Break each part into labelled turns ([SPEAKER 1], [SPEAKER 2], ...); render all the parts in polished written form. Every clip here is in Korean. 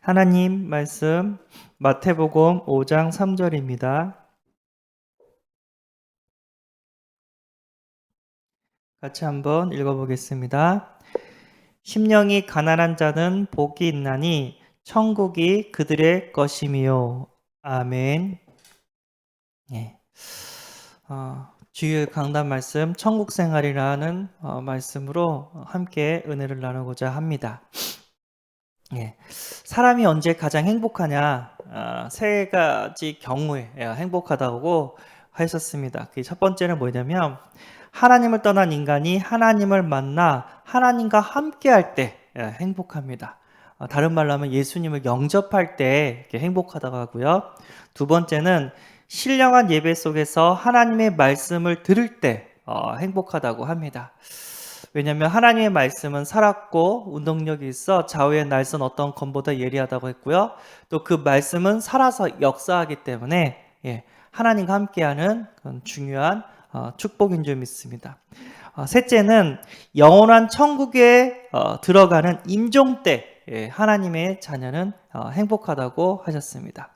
[SPEAKER 1] 하나님 말씀 마태복음 5장 3절입니다. 같이 한번 읽어보겠습니다. 심령이 가난한 자는 복이 있나니 천국이 그들의 것임이요. 아멘. 예. 주일 강단 말씀 천국 생활이라는 말씀으로 함께 은혜를 나누고자 합니다. 예. 사람이 언제 가장 행복하냐? 세 가지 경우에 행복하다고 하셨습니다. 그 첫 번째는 뭐냐면 하나님을 떠난 인간이 하나님을 만나 하나님과 함께할 때 행복합니다. 다른 말로 하면 예수님을 영접할 때 행복하다고 하고요. 두 번째는 신령한 예배 속에서 하나님의 말씀을 들을 때 행복하다고 합니다. 왜냐하면 하나님의 말씀은 살았고 운동력이 있어 좌우의 날선 어떤 검보다 예리하다고 했고요. 또 그 말씀은 살아서 역사하기 때문에 하나님과 함께하는 그런 중요한 축복인 줄 믿습니다. 셋째는 영원한 천국에 들어가는 임종 때 하나님의 자녀는 행복하다고 하셨습니다.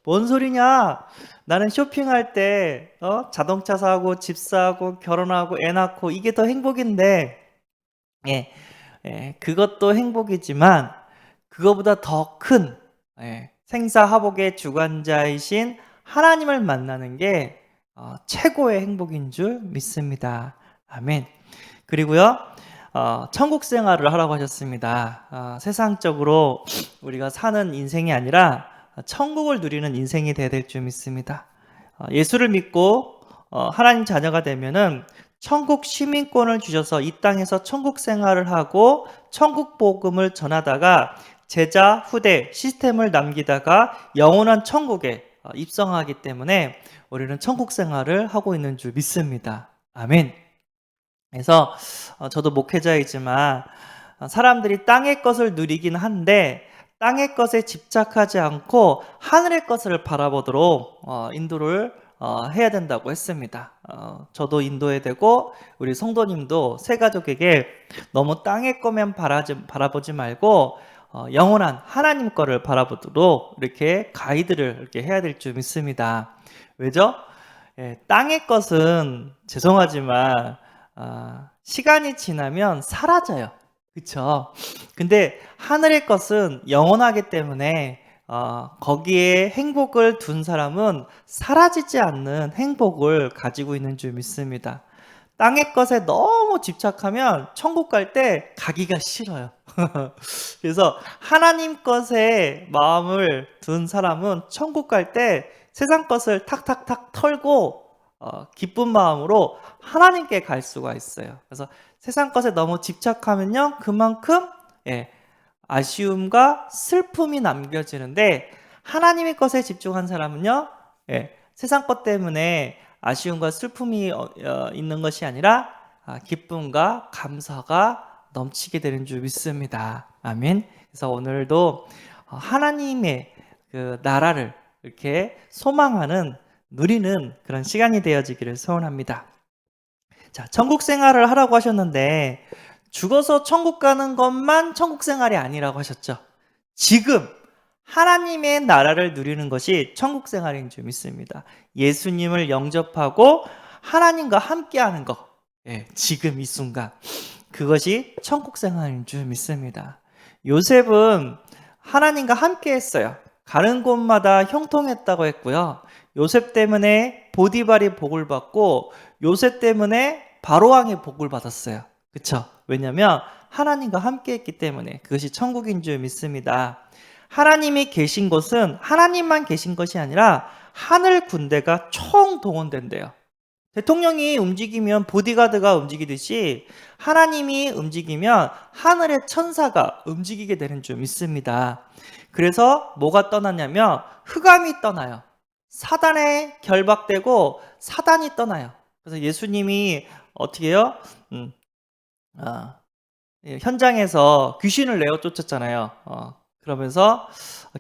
[SPEAKER 1] 뭔 소리냐? 나는 쇼핑할 때 자동차 사고 집 사고 결혼하고 애 낳고 이게 더 행복인데 그것도 행복이지만 그거보다 더 큰 생사화복의 주관자이신 하나님을 만나는 게 최고의 행복인 줄 믿습니다. 아멘. 그리고요, 천국 생활을 하라고 하셨습니다. 세상적으로 우리가 사는 인생이 아니라 천국을 누리는 인생이 돼야 될 줄 믿습니다. 예수를 믿고 하나님 자녀가 되면은 천국 시민권을 주셔서 이 땅에서 천국 생활을 하고 천국 복음을 전하다가 제자, 후대, 시스템을 남기다가 영원한 천국에 입성하기 때문에 우리는 천국 생활을 하고 있는 줄 믿습니다. 아멘. 그래서 저도 목회자이지만 사람들이 땅의 것을 누리긴 한데 땅의 것에 집착하지 않고 하늘의 것을 바라보도록 인도를 해야 된다고 했습니다. 저도 인도해야 되고 우리 성도님도 새 가족에게 너무 땅의 것만 바라보지 말고 영원한 하나님 거를 바라보도록 이렇게 가이드를 이렇게 해야 될 줄 믿습니다. 왜죠? 땅의 것은 죄송하지만 시간이 지나면 사라져요. 그쵸? 근데 하늘의 것은 영원하기 때문에 거기에 행복을 둔 사람은 사라지지 않는 행복을 가지고 있는 줄 믿습니다. 땅의 것에 너무 집착하면 천국 갈 때 가기가 싫어요. 그래서 하나님 것에 마음을 둔 사람은 천국 갈 때 세상 것을 탁탁탁 털고 기쁜 마음으로 하나님께 갈 수가 있어요. 그래서 세상 것에 너무 집착하면요, 그만큼 아쉬움과 슬픔이 남겨지는데 하나님의 것에 집중한 사람은요, 세상 것 때문에 아쉬움과 슬픔이 있는 것이 아니라 기쁨과 감사가 넘치게 되는 줄 믿습니다. 아멘. 그래서 오늘도 하나님의 그 나라를 이렇게 소망하는 누리는 그런 시간이 되어지기를 소원합니다. 자, 천국 생활을 하라고 하셨는데 죽어서 천국 가는 것만 천국 생활이 아니라고 하셨죠. 지금 하나님의 나라를 누리는 것이 천국 생활인 줄 믿습니다. 예수님을 영접하고 하나님과 함께하는 것, 지금 이 순간 그것이 천국 생활인 줄 믿습니다. 요셉은 하나님과 함께했어요. 가는 곳마다 형통했다고 했고요. 요셉 때문에 보디발이 복을 받고 요셉 때문에 바로왕이 복을 받았어요. 그쵸? 왜냐하면 하나님과 함께했기 때문에 그것이 천국인 줄 믿습니다. 하나님이 계신 곳은 하나님만 계신 것이 아니라 하늘 군대가 총동원된대요. 대통령이 움직이면 보디가드가 움직이듯이 하나님이 움직이면 하늘의 천사가 움직이게 되는 줄 믿습니다. 그래서 뭐가 떠나냐면 흑암이 떠나요. 사단에 결박되고 사단이 떠나요. 그래서 예수님이 어떻게 해요? 현장에서 귀신을 내어 쫓았잖아요. 그러면서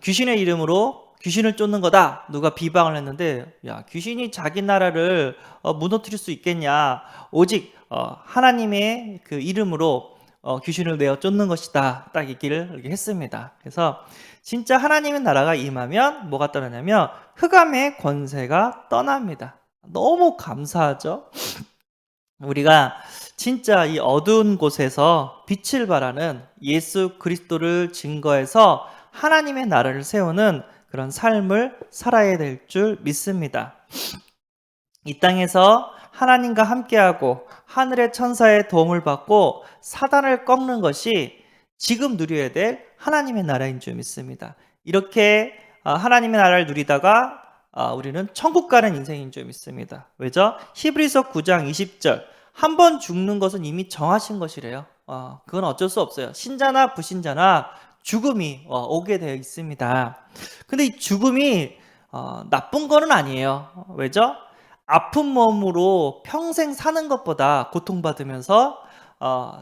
[SPEAKER 1] 귀신의 이름으로 귀신을 쫓는 거다. 누가 비방을 했는데, 야, 귀신이 자기 나라를 무너뜨릴 수 있겠냐? 오직 하나님의 그 이름으로 귀신을 내어 쫓는 것이다. 딱 얘기를 이렇게 했습니다. 그래서 진짜 하나님의 나라가 임하면 뭐가 떠나냐면 흑암의 권세가 떠납니다. 너무 감사하죠? 우리가 진짜 이 어두운 곳에서 빛을 발하는 예수 그리스도를 증거해서 하나님의 나라를 세우는 그런 삶을 살아야 될 줄 믿습니다. 이 땅에서 하나님과 함께하고 하늘의 천사의 도움을 받고 사단을 꺾는 것이 지금 누려야 될 하나님의 나라인 줄 믿습니다. 이렇게 하나님의 나라를 누리다가 우리는 천국 가는 인생인 줄 믿습니다. 왜죠? 히브리서 9장 20절 한 번 죽는 것은 이미 정하신 것이래요. 그건 어쩔 수 없어요. 신자나 불신자나 죽음이 오게 되어 있습니다. 근데 이 죽음이 나쁜 거는 아니에요. 왜죠? 아픈 몸으로 평생 사는 것보다 고통받으면서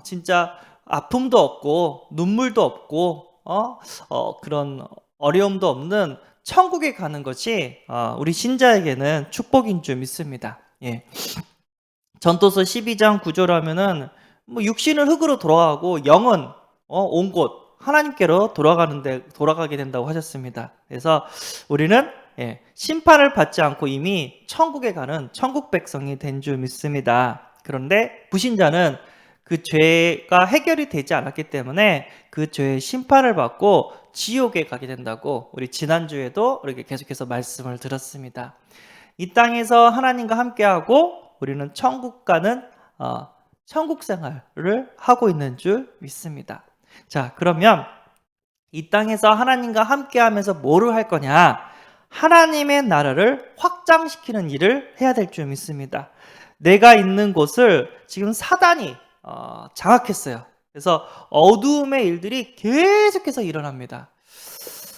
[SPEAKER 1] 진짜 아픔도 없고 눈물도 없고 그런 어려움도 없는 천국에 가는 것이 우리 신자에게는 축복인 줄 믿습니다. 예. 전도서 12장 9절 하면은 뭐 육신은 흙으로 돌아가고 영은 온 곳 하나님께로 돌아가게 된다고 하셨습니다. 그래서 우리는 심판을 받지 않고 이미 천국에 가는 천국 백성이 된 줄 믿습니다. 그런데 불신자는 그 죄가 해결이 되지 않았기 때문에 그 죄의 심판을 받고 지옥에 가게 된다고 우리 지난주에도 이렇게 계속해서 말씀을 들었습니다. 이 땅에서 하나님과 함께하고 우리는 천국 가는 천국 생활을 하고 있는 줄 믿습니다. 자, 그러면 이 땅에서 하나님과 함께하면서 뭐를 할 거냐? 하나님의 나라를 확장시키는 일을 해야 될 줄 믿습니다. 내가 있는 곳을 지금 사단이 장악했어요. 그래서 어두움의 일들이 계속해서 일어납니다.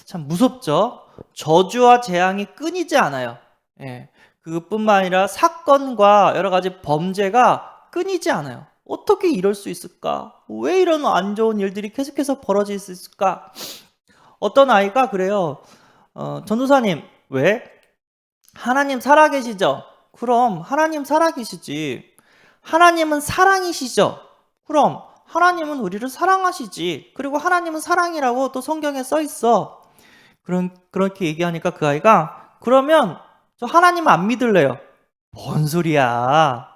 [SPEAKER 1] 참 무섭죠? 저주와 재앙이 끊이지 않아요. 예. 그것뿐만 아니라 사건과 여러 가지 범죄가 끊이지 않아요. 어떻게 이럴 수 있을까? 왜 이런 안 좋은 일들이 계속해서 벌어질 수 있을까? 어떤 아이가 그래요. 전도사님, 왜? 하나님 살아계시죠? 그럼 하나님 살아계시지. 하나님은 사랑이시죠? 그럼 하나님은 우리를 사랑하시지. 그리고 하나님은 사랑이라고 또 성경에 써 있어. 그렇게 얘기하니까 그 아이가 그러면 저 하나님 안 믿을래요. 뭔 소리야?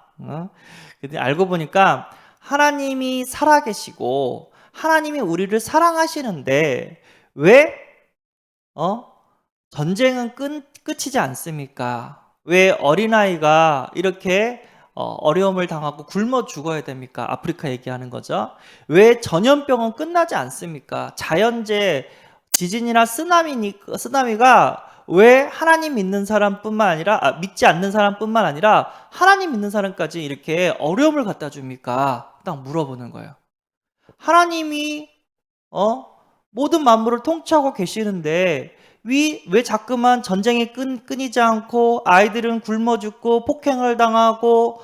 [SPEAKER 1] 근데 알고 보니까 하나님이 살아계시고 하나님이 우리를 사랑하시는데 왜 전쟁은 끝이지 않습니까? 왜 어린아이가 이렇게 어려움을 당하고 굶어 죽어야 됩니까? 아프리카 얘기하는 거죠. 왜 전염병은 끝나지 않습니까? 자연재해, 지진이나 쓰나미가 왜 하나님 믿는 사람뿐만 아니라 믿지 않는 사람뿐만 아니라 하나님 믿는 사람까지 이렇게 어려움을 갖다 줍니까? 딱 물어보는 거예요. 하나님이 모든 만물을 통치하고 계시는데 왜 자꾸만 전쟁이 끊이지 않고 아이들은 굶어 죽고 폭행을 당하고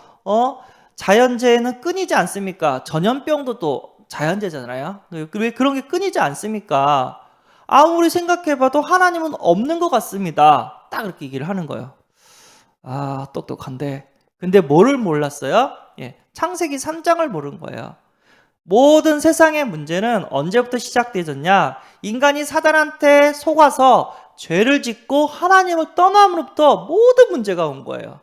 [SPEAKER 1] 자연재해는 끊이지 않습니까? 전염병도 또 자연재해잖아요. 왜 그런 게 끊이지 않습니까? 아무리 생각해봐도 하나님은 없는 것 같습니다. 딱 그렇게 얘기를 하는 거예요. 똑똑한데. 근데 뭐를 몰랐어요? 창세기 3장을 모른 거예요. 모든 세상의 문제는 언제부터 시작되었냐? 인간이 사단한테 속아서 죄를 짓고 하나님을 떠남으로부터 모든 문제가 온 거예요.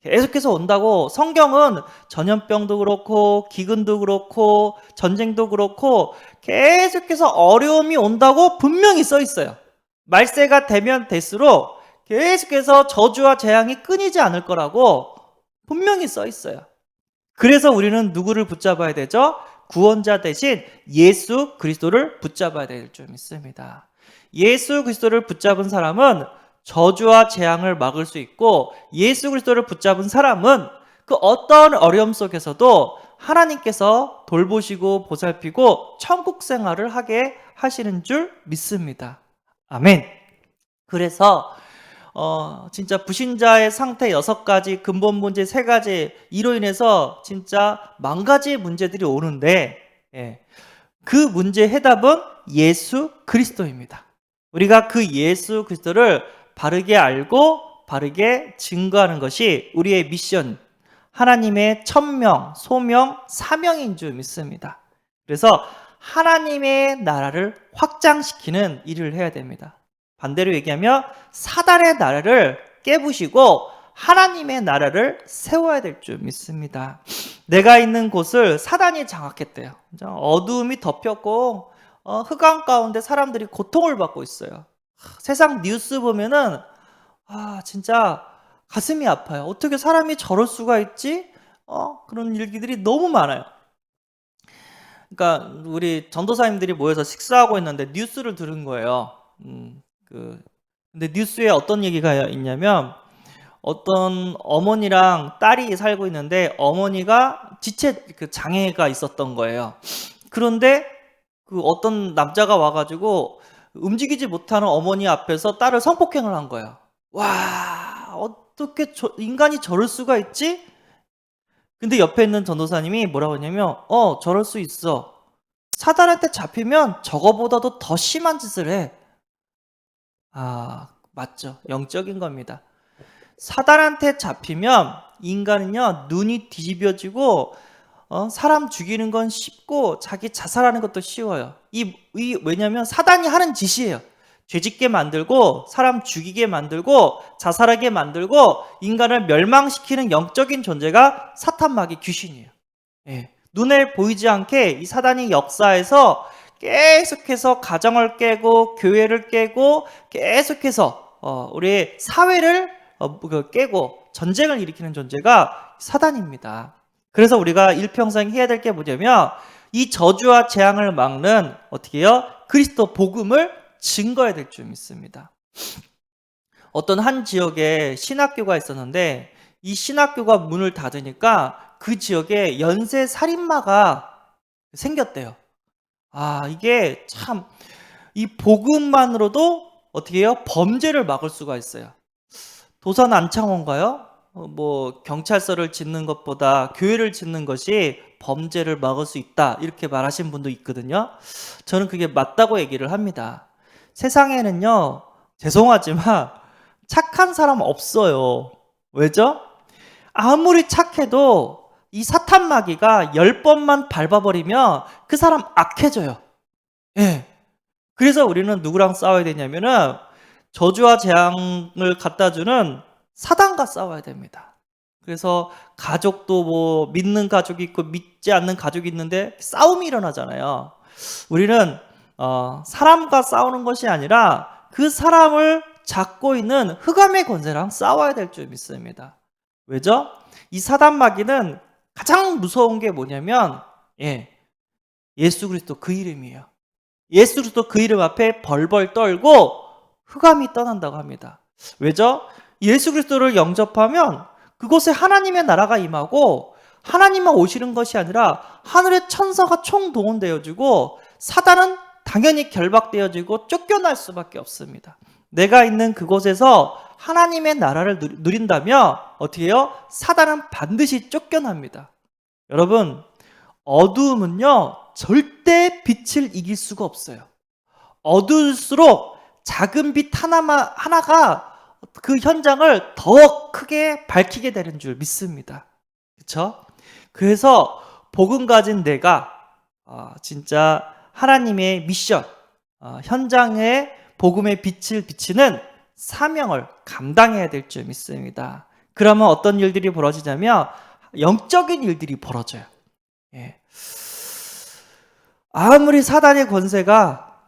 [SPEAKER 1] 계속해서 온다고. 성경은 전염병도 그렇고 기근도 그렇고 전쟁도 그렇고 계속해서 어려움이 온다고 분명히 써 있어요. 말세가 되면 될수록 계속해서 저주와 재앙이 끊이지 않을 거라고 분명히 써 있어요. 그래서 우리는 누구를 붙잡아야 되죠? 구원자 대신 예수 그리스도를 붙잡아야 될 줄 믿습니다. 예수 그리스도를 붙잡은 사람은 저주와 재앙을 막을 수 있고 예수 그리스도를 붙잡은 사람은 그 어떤 어려움 속에서도 하나님께서 돌보시고 보살피고 천국 생활을 하게 하시는 줄 믿습니다. 아멘. 그래서 진짜 불신자의 상태 6가지, 근본 문제 3가지, 이로 인해서 진짜 만가지의 문제들이 오는데 그 문제의 해답은 예수 그리스도입니다. 우리가 그 예수 그리스도를 바르게 알고 바르게 증거하는 것이 우리의 미션, 하나님의 천명, 소명, 사명인 줄 믿습니다. 그래서 하나님의 나라를 확장시키는 일을 해야 됩니다. 반대로 얘기하면 사단의 나라를 깨부시고 하나님의 나라를 세워야 될 줄 믿습니다. 내가 있는 곳을 사단이 장악했대요. 어두움이 덮였고 흑암 가운데 사람들이 고통을 받고 있어요. 세상 뉴스 보면은 진짜 가슴이 아파요. 어떻게 사람이 저럴 수가 있지? 그런 일기들이 너무 많아요. 그러니까 우리 전도사님들이 모여서 식사하고 있는데 뉴스를 들은 거예요. 근데 뉴스에 어떤 얘기가 있냐면 어떤 어머니랑 딸이 살고 있는데 어머니가 지체 장애가 있었던 거예요. 그런데 그 어떤 남자가 와가지고 움직이지 못하는 어머니 앞에서 딸을 성폭행을 한 거예요. 와, 어떻게 인간이 저럴 수가 있지? 근데 옆에 있는 전도사님이 뭐라고 했냐면 저럴 수 있어. 사단한테 잡히면 저거보다도 더 심한 짓을 해. 맞죠. 영적인 겁니다. 사단한테 잡히면 인간은요 눈이 뒤집어지고 사람 죽이는 건 쉽고 자기 자살하는 것도 쉬워요. 왜냐면 사단이 하는 짓이에요. 죄짓게 만들고 사람 죽이게 만들고 자살하게 만들고 인간을 멸망시키는 영적인 존재가 사탄 마귀 귀신이에요. 예. 눈에 보이지 않게 이 사단이 역사에서 계속해서 가정을 깨고 교회를 깨고 계속해서 우리의 사회를 깨고 전쟁을 일으키는 존재가 사단입니다. 그래서 우리가 일평생 해야 될 게 뭐냐면 이 저주와 재앙을 막는 어떻게 해요? 그리스도 복음을 증거해야 될 줄 믿습니다. 어떤 한 지역에 신학교가 있었는데 이 신학교가 문을 닫으니까 그 지역에 연쇄 살인마가 생겼대요. 이게 참 이 복음만으로도 어떻게 해요? 범죄를 막을 수가 있어요. 도산 안창호인가요? 경찰서를 짓는 것보다 교회를 짓는 것이 범죄를 막을 수 있다 이렇게 말하신 분도 있거든요. 저는 그게 맞다고 얘기를 합니다. 세상에는요 죄송하지만 착한 사람 없어요. 왜죠? 아무리 착해도 이 사탄 마귀가 10번만 밟아버리면 그 사람 악해져요. 예. 그래서 우리는 누구랑 싸워야 되냐면은 저주와 재앙을 갖다주는 사단과 싸워야 됩니다. 그래서 가족도 믿는 가족이 있고 믿지 않는 가족이 있는데 싸움이 일어나잖아요. 우리는 사람과 싸우는 것이 아니라 그 사람을 잡고 있는 흑암의 권세랑 싸워야 될 줄 믿습니다. 왜죠? 이 사단 마귀는 가장 무서운 게 뭐냐면 예수 그리스도 그 이름이에요. 예수 그리스도 그 이름 앞에 벌벌 떨고 흑암이 떠난다고 합니다. 왜죠? 예수 그리스도를 영접하면 그곳에 하나님의 나라가 임하고 하나님만 오시는 것이 아니라 하늘의 천사가 총동원되어지고 사단은 당연히 결박되어지고 쫓겨날 수밖에 없습니다. 내가 있는 그곳에서 하나님의 나라를 누린다면 어떻게 해요? 사단은 반드시 쫓겨납니다. 여러분, 어두움은요 절대 빛을 이길 수가 없어요. 어두울수록 작은 빛 하나가 그 현장을 더 크게 밝히게 되는 줄 믿습니다. 그렇죠? 그래서 복음 가진 내가 진짜 하나님의 미션, 현장에 복음의 빛을 비치는 사명을 감당해야 될 줄 믿습니다. 그러면 어떤 일들이 벌어지냐면 영적인 일들이 벌어져요. 아무리 사단의 권세가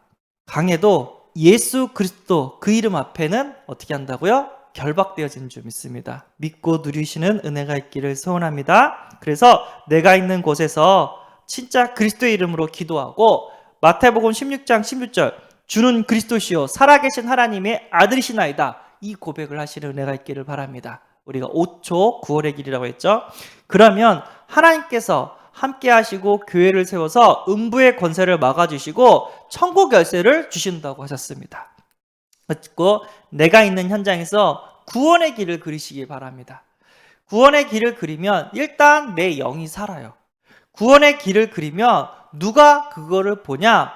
[SPEAKER 1] 강해도 예수 그리스도 그 이름 앞에는 어떻게 한다고요? 결박되어진 줄 믿습니다. 믿고 누리시는 은혜가 있기를 소원합니다. 그래서 내가 있는 곳에서 진짜 그리스도의 이름으로 기도하고 마태복음 16장 16절 주는 그리스도시요 살아계신 하나님의 아들이시나이다 이 고백을 하시는 은혜가 있기를 바랍니다. 우리가 5초 9월의 길이라고 했죠. 그러면 하나님께서 함께 하시고 교회를 세워서 음부의 권세를 막아주시고 천국 열쇠를 주신다고 하셨습니다. 그리고 내가 있는 현장에서 구원의 길을 그리시기 바랍니다. 구원의 길을 그리면 일단 내 영이 살아요. 구원의 길을 그리면 누가 그거를 보냐?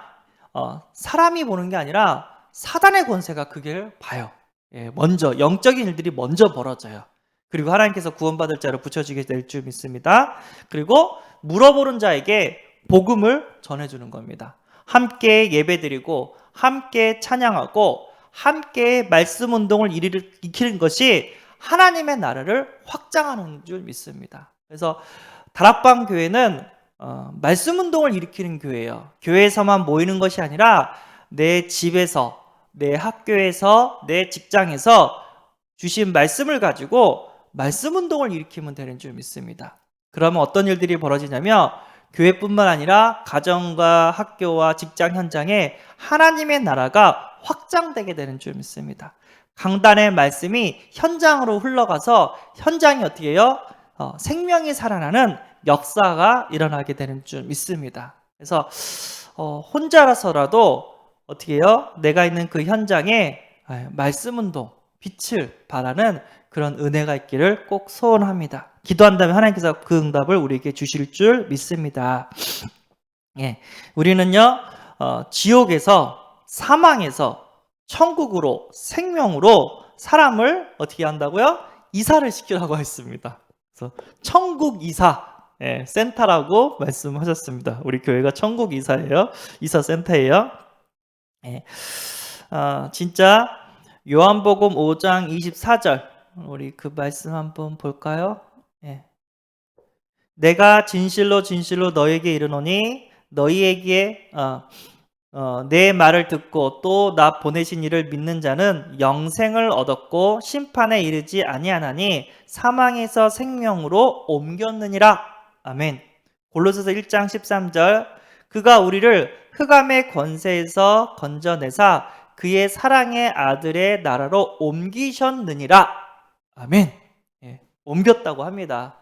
[SPEAKER 1] 사람이 보는 게 아니라 사단의 권세가 그걸 봐요. 먼저 영적인 일들이 먼저 벌어져요. 그리고 하나님께서 구원받을 자로 붙여지게 될 줄 믿습니다. 그리고 물어보는 자에게 복음을 전해주는 겁니다. 함께 예배드리고 함께 찬양하고 함께 말씀 운동을 일으키는 것이 하나님의 나라를 확장하는 줄 믿습니다. 그래서 다락방 교회는 말씀 운동을 일으키는 교회예요. 교회에서만 모이는 것이 아니라 내 집에서, 내 학교에서, 내 직장에서 주신 말씀을 가지고 말씀 운동을 일으키면 되는 줄 믿습니다. 그러면 어떤 일들이 벌어지냐면 교회뿐만 아니라 가정과 학교와 직장 현장에 하나님의 나라가 확장되게 되는 줄 믿습니다. 강단의 말씀이 현장으로 흘러가서 현장이 어떻게 해요? 생명이 살아나는 역사가 일어나게 되는 줄 믿습니다. 그래서 혼자라서라도 어떻게 해요? 내가 있는 그 현장에 말씀 운동, 빛을 발하는 그런 은혜가 있기를 꼭 소원합니다. 기도한다면 하나님께서 그 응답을 우리에게 주실 줄 믿습니다. 예, 우리는요, 지옥에서, 사망에서 천국으로, 생명으로 사람을 어떻게 한다고요? 이사를 시키라고 했습니다. 그래서 천국 이사, 센터라고 말씀하셨습니다. 우리 교회가 천국 이사예요. 이사 센터예요. 진짜 요한복음 5장 24절 우리 그 말씀 한번 볼까요? 내가 진실로 진실로 너에게 이르노니 너희에게 내 말을 듣고 또 나 보내신 이를 믿는 자는 영생을 얻었고 심판에 이르지 아니하나니 사망에서 생명으로 옮겼느니라. 아멘. 골로새서 1장 13절 그가 우리를 흑암의 권세에서 건져내사 그의 사랑의 아들의 나라로 옮기셨느니라. 아멘. 옮겼다고 합니다.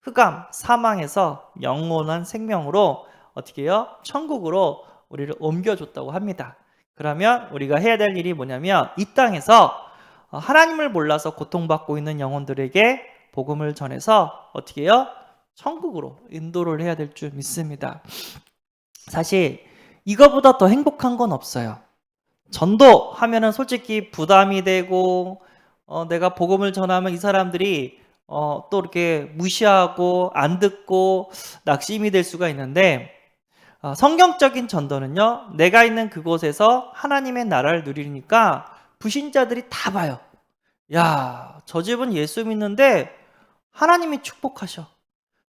[SPEAKER 1] 흑암, 사망에서 영원한 생명으로 어떻게 해요? 천국으로 우리를 옮겨줬다고 합니다. 그러면 우리가 해야 될 일이 뭐냐면 이 땅에서 하나님을 몰라서 고통받고 있는 영혼들에게 복음을 전해서 어떻게 해요? 천국으로 인도를 해야 될 줄 믿습니다. 사실 이거보다 더 행복한 건 없어요. 전도하면은 솔직히 부담이 되고 내가 복음을 전하면 이 사람들이 또 이렇게 무시하고 안 듣고 낙심이 될 수가 있는데 성경적인 전도는요, 내가 있는 그곳에서 하나님의 나라를 누리니까 불신자들이 다 봐요. 야, 저 집은 예수 믿는데 하나님이 축복하셔.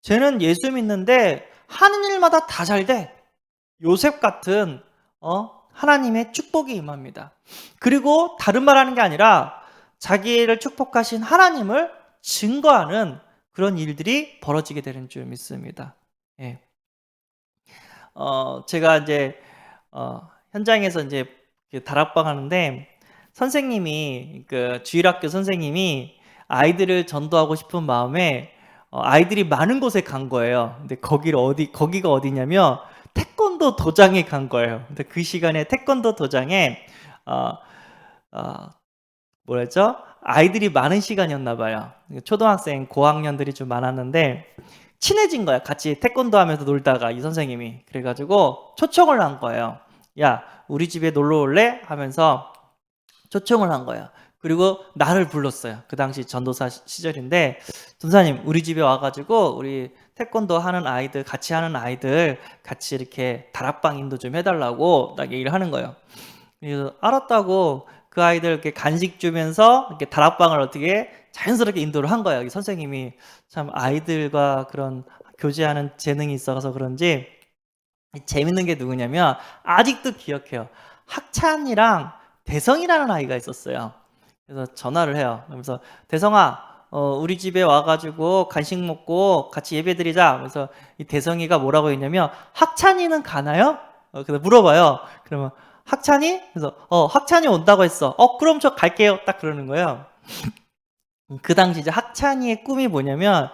[SPEAKER 1] 쟤는 예수 믿는데 하는 일마다 다 잘 돼. 요셉 같은 하나님의 축복이 임합니다. 그리고 다른 말 하는 게 아니라 자기를 축복하신 하나님을 증거하는 그런 일들이 벌어지게 되는 줄 믿습니다. 예. 제가 이제 현장에서 이제 다락방 하는데 선생님이 그 주일학교 선생님이 아이들을 전도하고 싶은 마음에 아이들이 많은 곳에 간 거예요. 근데 거기가 어디냐면 태권도 도장에 간 거예요. 근데 그 시간에 태권도 도장에 뭐랬죠? 아이들이 많은 시간이었나 봐요. 초등학생, 고학년들이 좀 많았는데 친해진 거야. 같이 태권도 하면서 놀다가 이 선생님이. 그래가지고 초청을 한 거예요. 야, 우리 집에 놀러 올래? 하면서 초청을 한 거예요. 그리고 나를 불렀어요. 그 당시 전도사 시절인데 전사님 우리 집에 와가지고 우리 태권도 하는 아이들 같이 하는 아이들 같이 이렇게 다락방 인도 좀 해달라고 딱 얘기를 하는 거예요. 그래서 알았다고 그 아이들 이렇게 간식 주면서 이렇게 다락방을 어떻게 자연스럽게 인도를 한 거예요. 선생님이 참 아이들과 그런 교제하는 재능이 있어서 그런지 재밌는 게 누구냐면 아직도 기억해요. 학찬이랑 대성이라는 아이가 있었어요. 그래서 전화를 해요. 그래서 대성아, 우리 집에 와가지고 간식 먹고 같이 예배드리자. 그래서 이 대성이가 뭐라고 했냐면 학찬이는 가나요? 그래서 물어봐요. 그러면 학찬이? 그래서 학찬이 온다고 했어. 그럼 저 갈게요. 딱 그러는 거예요. 그 당시 이제 학찬이의 꿈이 뭐냐면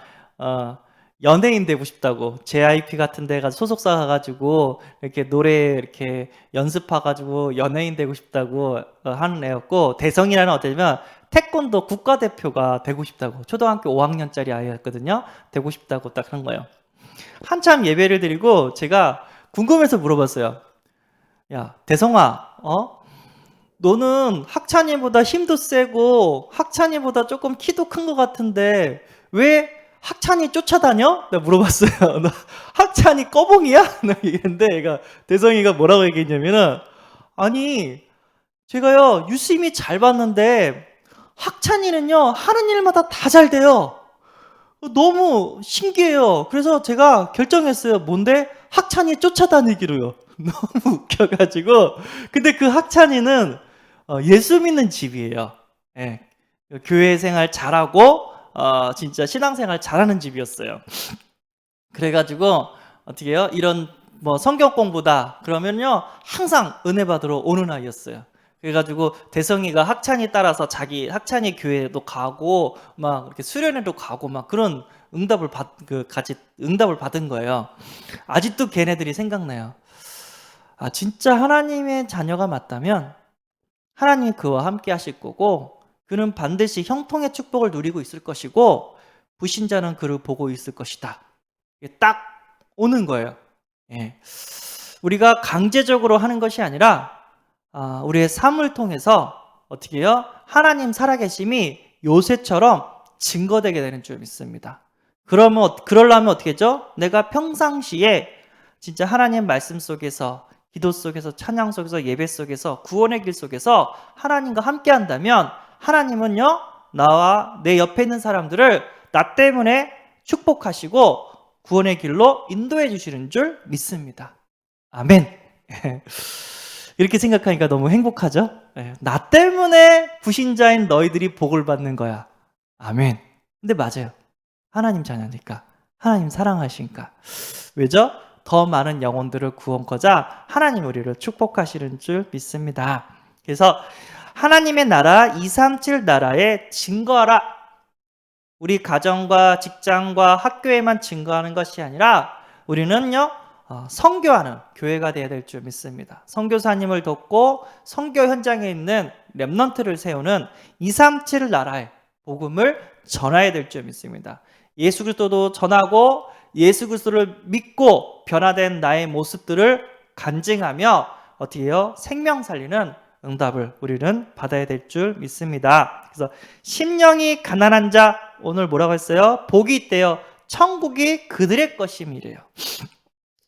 [SPEAKER 1] 연예인 되고 싶다고 JYP 같은 데 가서 소속사 가가지고 이렇게 노래 이렇게 연습해가지고 연예인 되고 싶다고 하는 애였고 대성이라는 어쩌면 태권도 국가대표가 되고 싶다고 초등학교 5학년짜리 아이였거든요. 되고 싶다고 딱 한 거예요. 한참 예배를 드리고 제가 궁금해서 물어봤어요. 야 대성아 너는 학찬이보다 힘도 세고 학찬이보다 조금 키도 큰 것 같은데 왜 학찬이 쫓아다녀? 내가 물어봤어요. 너 학찬이 꺼봉이야? 내가 얘기했는데 얘가 대성이가 뭐라고 얘기했냐면은 아니 제가요 유심히 잘 봤는데 학찬이는요 하는 일마다 다 잘 돼요. 너무 신기해요. 그래서 제가 결정했어요. 뭔데? 학찬이 쫓아다니기로요. 너무 웃겨가지고. 근데 그 학찬이는 예수 믿는 집이에요. 예. 교회 생활 잘하고 진짜 신앙생활 잘하는 집이었어요. 그래가지고 어떻게 해요? 이런 뭐 성경 공부다 그러면요 항상 은혜 받으러 오는 아이였어요. 그래가지고 대성이가 학찬이 따라서 자기 학찬이 교회도 가고 막 이렇게 수련회도 가고 막 그런 같이 응답을 받은 거예요. 아직도 걔네들이 생각나요. 아 진짜 하나님의 자녀가 맞다면 하나님이 그와 함께 하실 거고 그는 반드시 형통의 축복을 누리고 있을 것이고 불신자는 그를 보고 있을 것이다. 이게 딱 오는 거예요. 예. 우리가 강제적으로 하는 것이 아니라 우리의 삶을 통해서 어떻게 해요? 하나님 살아계심이 요새처럼 증거되게 되는 줄 믿습니다. 그러려면 어떻게 하죠? 내가 평상시에 진짜 하나님 말씀 속에서 기도 속에서 찬양 속에서 예배 속에서 구원의 길 속에서 하나님과 함께 한다면 하나님은요 나와 내 옆에 있는 사람들을 나 때문에 축복하시고 구원의 길로 인도해 주시는 줄 믿습니다. 아멘. 이렇게 생각하니까 너무 행복하죠? 나 때문에 불신자인 너희들이 복을 받는 거야. 아멘. 근데 맞아요. 하나님 자녀니까. 하나님 사랑하시니까. 왜죠? 더 많은 영혼들을 구원코자 하나님 우리를 축복하시는 줄 믿습니다. 그래서 하나님의 나라 237 나라에 증거하라. 우리 가정과 직장과 학교에만 증거하는 것이 아니라 우리는요 선교하는 교회가 되어야 될 줄 믿습니다. 선교사님을 돕고 선교 현장에 있는 렘넌트를 세우는 237 나라의 복음을 전해야 될 줄 믿습니다. 예수 그리스도도 전하고 예수 그리스도를 믿고 변화된 나의 모습들을 간증하며 어떻게 해요? 생명 살리는 응답을 우리는 받아야 될 줄 믿습니다. 그래서 심령이 가난한 자 오늘 뭐라고 했어요? 복이 있대요. 천국이 그들의 것임이래요.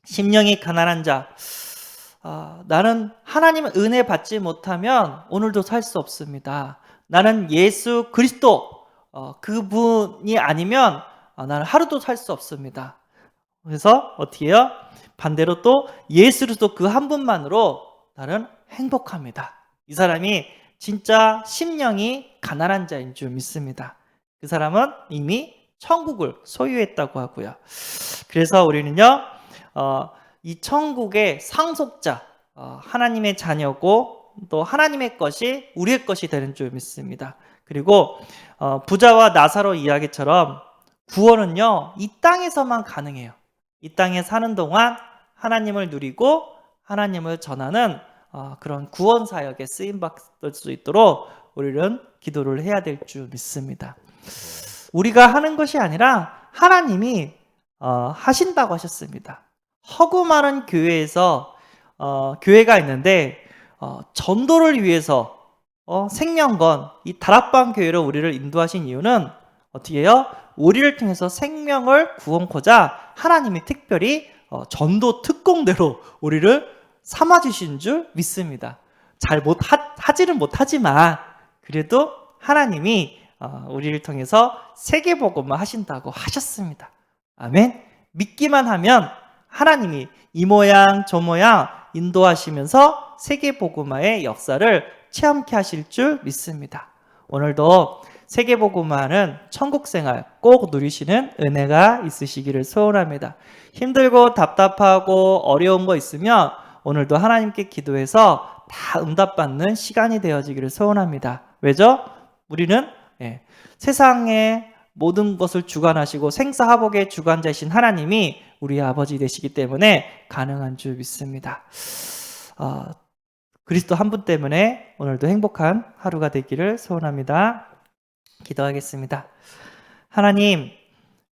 [SPEAKER 1] 심령이 가난한 자 나는 하나님의 은혜 받지 못하면 오늘도 살 수 없습니다. 나는 예수 그리스도 그분이 아니면 나는 하루도 살 수 없습니다. 그래서 어떻게 해요? 반대로 또 예수 그리스도 그 한 분만으로 나는 행복합니다. 이 사람이 진짜 심령이 가난한 자인 줄 믿습니다. 그 사람은 이미 천국을 소유했다고 하고요. 그래서 우리는요 이 천국의 상속자 하나님의 자녀고 또 하나님의 것이 우리의 것이 되는 줄 믿습니다. 그리고 부자와 나사로 이야기처럼 구원은요 이 땅에서만 가능해요. 이 땅에 사는 동안 하나님을 누리고 하나님을 전하는 그런 구원 사역에 쓰임받을 수 있도록 우리는 기도를 해야 될 줄 믿습니다. 우리가 하는 것이 아니라 하나님이 하신다고 하셨습니다. 허구 많은 교회에서 교회가 있는데 전도를 위해서 생명건 이 다락방 교회로 우리를 인도하신 이유는 어떻게 해요? 우리를 통해서 생명을 구원코자 하나님이 특별히 전도 특공대로 우리를 삼아주신 줄 믿습니다. 잘 하지는 못하지만 그래도 하나님이 우리를 통해서 세계복음을 하신다고 하셨습니다. 아멘. 믿기만 하면 하나님이 이 모양 저 모양 인도하시면서 세계복음화의 역사를 체험케 하실 줄 믿습니다. 오늘도 세계복음화는 천국생활 꼭 누리시는 은혜가 있으시기를 소원합니다. 힘들고 답답하고 어려운 거 있으면 오늘도 하나님께 기도해서 다 응답받는 시간이 되어지기를 소원합니다. 왜죠? 우리는 세상의 모든 것을 주관하시고 생사화복의 주관자이신 하나님이 우리 아버지 되시기 때문에 가능한 줄 믿습니다. 그리스도 한 분 때문에 오늘도 행복한 하루가 되기를 소원합니다. 기도하겠습니다. 하나님,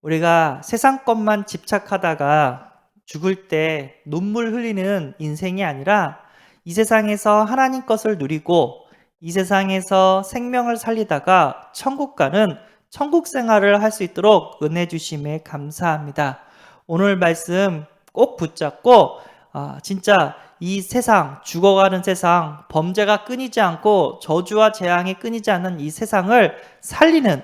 [SPEAKER 1] 우리가 세상 것만 집착하다가 죽을 때 눈물 흘리는 인생이 아니라 이 세상에서 하나님 것을 누리고 이 세상에서 생명을 살리다가 천국 가는 천국 생활을 할 수 있도록 은혜 주심에 감사합니다. 오늘 말씀 꼭 붙잡고 진짜 이 세상, 죽어가는 세상, 범죄가 끊이지 않고 저주와 재앙이 끊이지 않는 이 세상을 살리는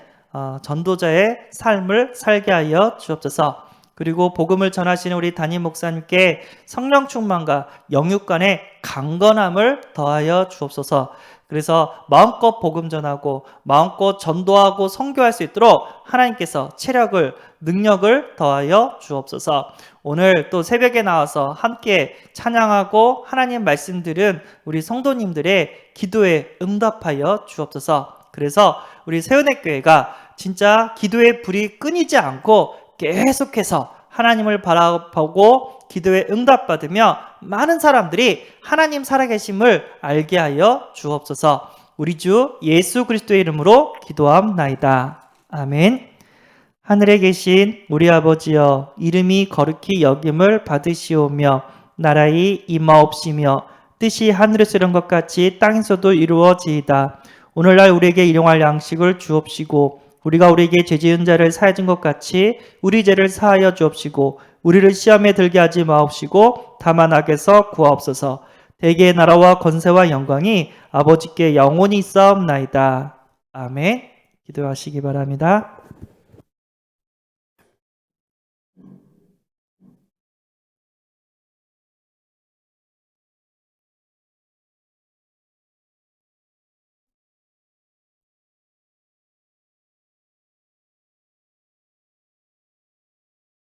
[SPEAKER 1] 전도자의 삶을 살게 하여 주옵소서. 그리고 복음을 전하시는 우리 담임 목사님께 성령 충만과 영육 간의 강건함을 더하여 주옵소서. 그래서 마음껏 복음 전하고 마음껏 전도하고 선교할 수 있도록 하나님께서 체력을, 능력을 더하여 주옵소서. 오늘 또 새벽에 나와서 함께 찬양하고 하나님 말씀 들은 우리 성도님들의 기도에 응답하여 주옵소서. 그래서 우리 세운의 교회가 진짜 기도의 불이 끊이지 않고 계속해서 하나님을 바라보고 기도에 응답받으며 많은 사람들이 하나님 살아계심을 알게 하여 주옵소서. 우리 주 예수 그리스도의 이름으로 기도함나이다. 아멘. 하늘에 계신 우리 아버지여, 이름이 거룩히 여김을 받으시오며 나라의 임하옵시며 뜻이 하늘에서 이룬 것 같이 땅에서도 이루어지이다. 오늘날 우리에게 일용할 양식을 주옵시고 우리가 우리에게 죄 지은 자를 사하여 준 것 같이 우리 죄를 사하여 주옵시고 우리를 시험에 들게 하지 마옵시고 다만 악에서 구하옵소서. 대개의 나라와 권세와 영광이 아버지께 영원히 있사옵나이다. 아멘. 기도하시기 바랍니다.